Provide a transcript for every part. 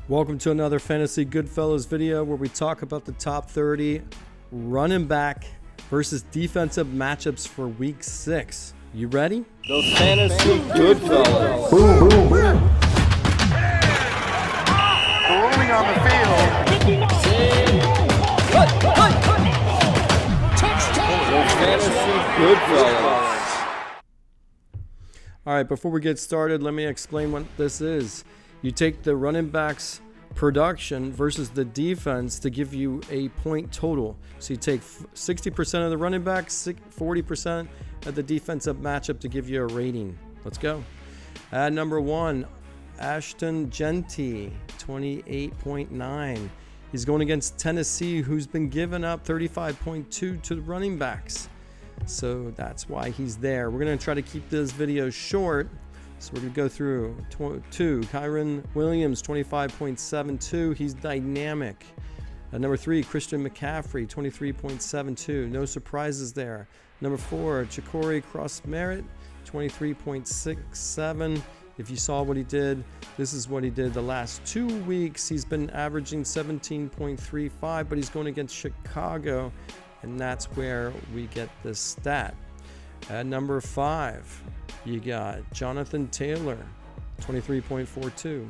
Welcome to another Fantasy Goodfellas video where we talk about the top 30 running back versus defensive matchups for week 6. You ready? The Fantasy Goodfellas. Boom, boom, boom. Rolling on the field. The Fantasy Goodfellas. All right, before we get started, let me explain what this is. You take the running back's production versus the defense to give you a point total. So you take 60% of the running back, 40% of the defensive matchup to give you a rating. Let's go. At number 1, Ashton Jeanty, 28.9. He's going against Tennessee, who's been giving up 35.2 to the running backs. So that's why he's there. We're going to try to keep this video short. So we're going to go through 2. Kyren Williams, 25.72. He's dynamic. Number 3, Christian McCaffrey, 23.72. No surprises there. Number 4, Jacory Croskey-Merritt, 23.67. If you saw what he did, this is what he did the last 2 weeks. He's been averaging 17.35, but he's going against Chicago, and that's where we get this stat. At number 5, you got Jonathan Taylor, 23.42.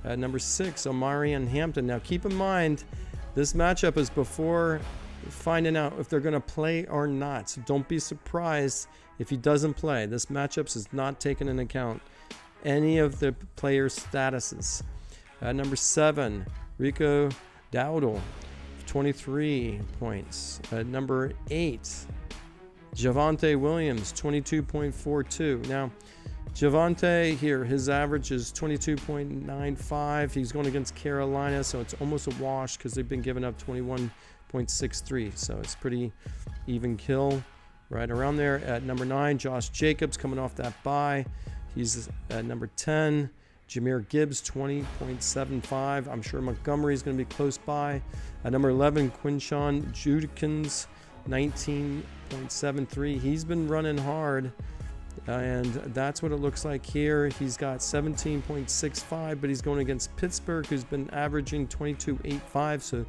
At number 6, Omarion Hampton. Now keep in mind, this matchup is before finding out if they're going to play or not. So don't be surprised if he doesn't play. This matchup is not taking into account any of the players' statuses. At number 7, Rico Dowdle, 23 points. At number 8, Javonte Williams, 22.42. Now, Javonte here, his average is 22.95. He's going against Carolina, so it's almost a wash because they've been giving up 21.63. So it's pretty even kill right around there. At number 9, Josh Jacobs coming off that bye. He's at number 10. Jahmyr Gibbs, 20.75. I'm sure Montgomery's going to be close by. At number 11, Quinshawn Judkins, 19.73. He's been running hard, and that's what it looks like here. He's got 17.65, but he's going against Pittsburgh, who's been averaging 22.85. So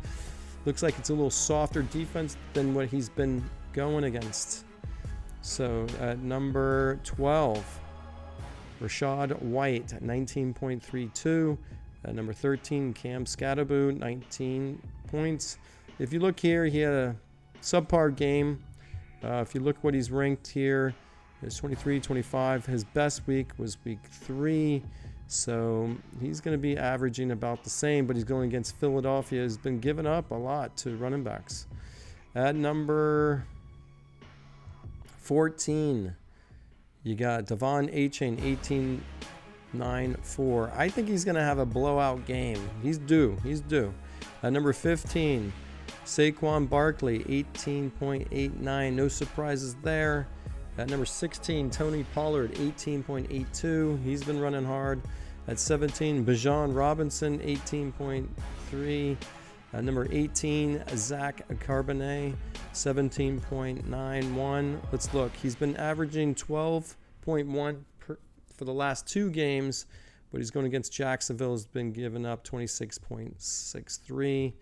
looks like it's a little softer defense than what he's been going against. So at number 12, Rachaad White, 19.32. At number 13, Cam Scatterbo, 19 points. If you look here, he had a subpar game. If you look what he's ranked here, it's 23, 25. His best week was week 3. So he's going to be averaging about the same, but he's going against Philadelphia. He's been giving up a lot to running backs. At number 14, you got Devon A-Chain, 18.94. I think he's going to have a blowout game. He's due. At number 15, Saquon Barkley, 18.89. No surprises there. At number 16, Tony Pollard, 18.82. He's been running hard. At 17, Bijan Robinson, 18.3. At number 18, Zach Charbonnet, 17.91. Let's look. He's been averaging 12.1 for the last 2 games, but he's going against Jacksonville. Has been giving up 26.63.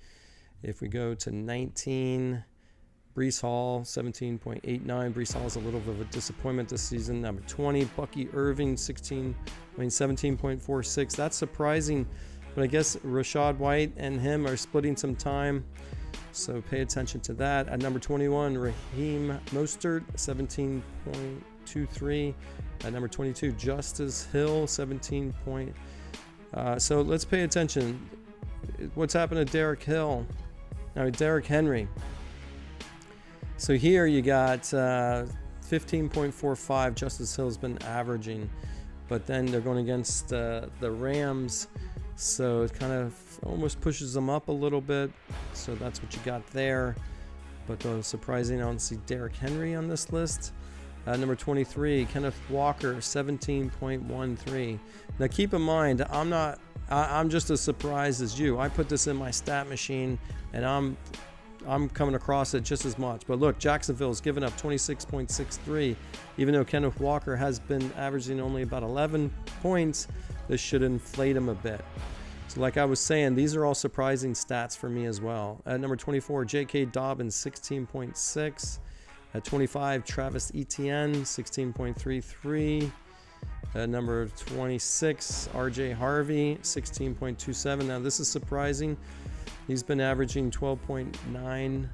If we go to 19, Breece Hall, 17.89. Breece Hall is a little bit of a disappointment this season. Number 20, Bucky Irving, 17.46. That's surprising, but I guess Rachaad White and him are splitting some time, so pay attention to that. At number 21, Raheem Mostert, 17.23. At number 22, Justice Hill, 17 point. So let's pay attention. What's happened to Derek Henry? So here you got 15.45. Justice Hill's been averaging, but then they're going against the Rams, so it kind of almost pushes them up a little bit. So that's what you got there. But surprising, I don't see Derek Henry on this list. Number 23, Kenneth Walker, 17.13. Now keep in mind, I'm just as surprised as you. I put this in my stat machine, and I'm coming across it just as much. But look, Jacksonville's given up 26.63. Even though Kenneth Walker has been averaging only about 11 points, this should inflate him a bit. So like I was saying, these are all surprising stats for me as well. At number 24, J.K. Dobbins, 16.6. At 25, Travis Etienne, 16.33. At number 26, R.J. Harvey, 16.27. Now this is surprising. He's been averaging 12.9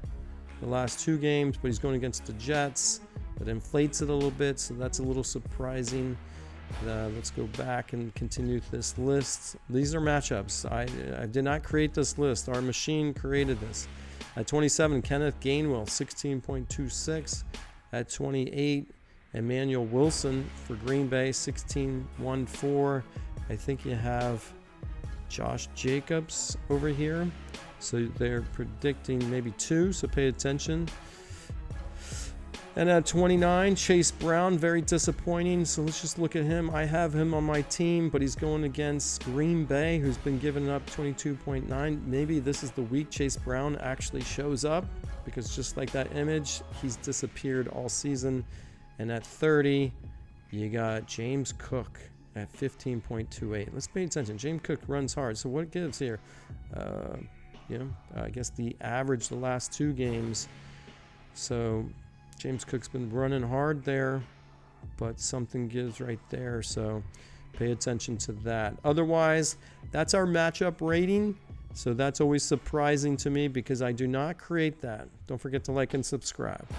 the last 2 games, but he's going against the Jets. That inflates it a little bit, so that's a little surprising. Let's go back and continue this list. These are matchups. I did not create this list. Our machine created this. At 27, Kenneth Gainwell, 16.26. At 28, Emmanuel Wilson for Green Bay, 16.14. I think you have Josh Jacobs over here. So they're predicting maybe 2, so pay attention. And at 29, Chase Brown, very disappointing. So let's just look at him. I have him on my team, but he's going against Green Bay, who's been giving up 22.9. Maybe this is the week Chase Brown actually shows up, because just like that image, he's disappeared all season. And at 30, you got James Cook at 15.28. Let's pay attention. James Cook runs hard. So what it gives here, I guess the average the last 2 games. So James Cook's been running hard there, but something gives right there, so pay attention to that. Otherwise, that's our matchup rating, so that's always surprising to me because I do not create that. Don't forget to like and subscribe.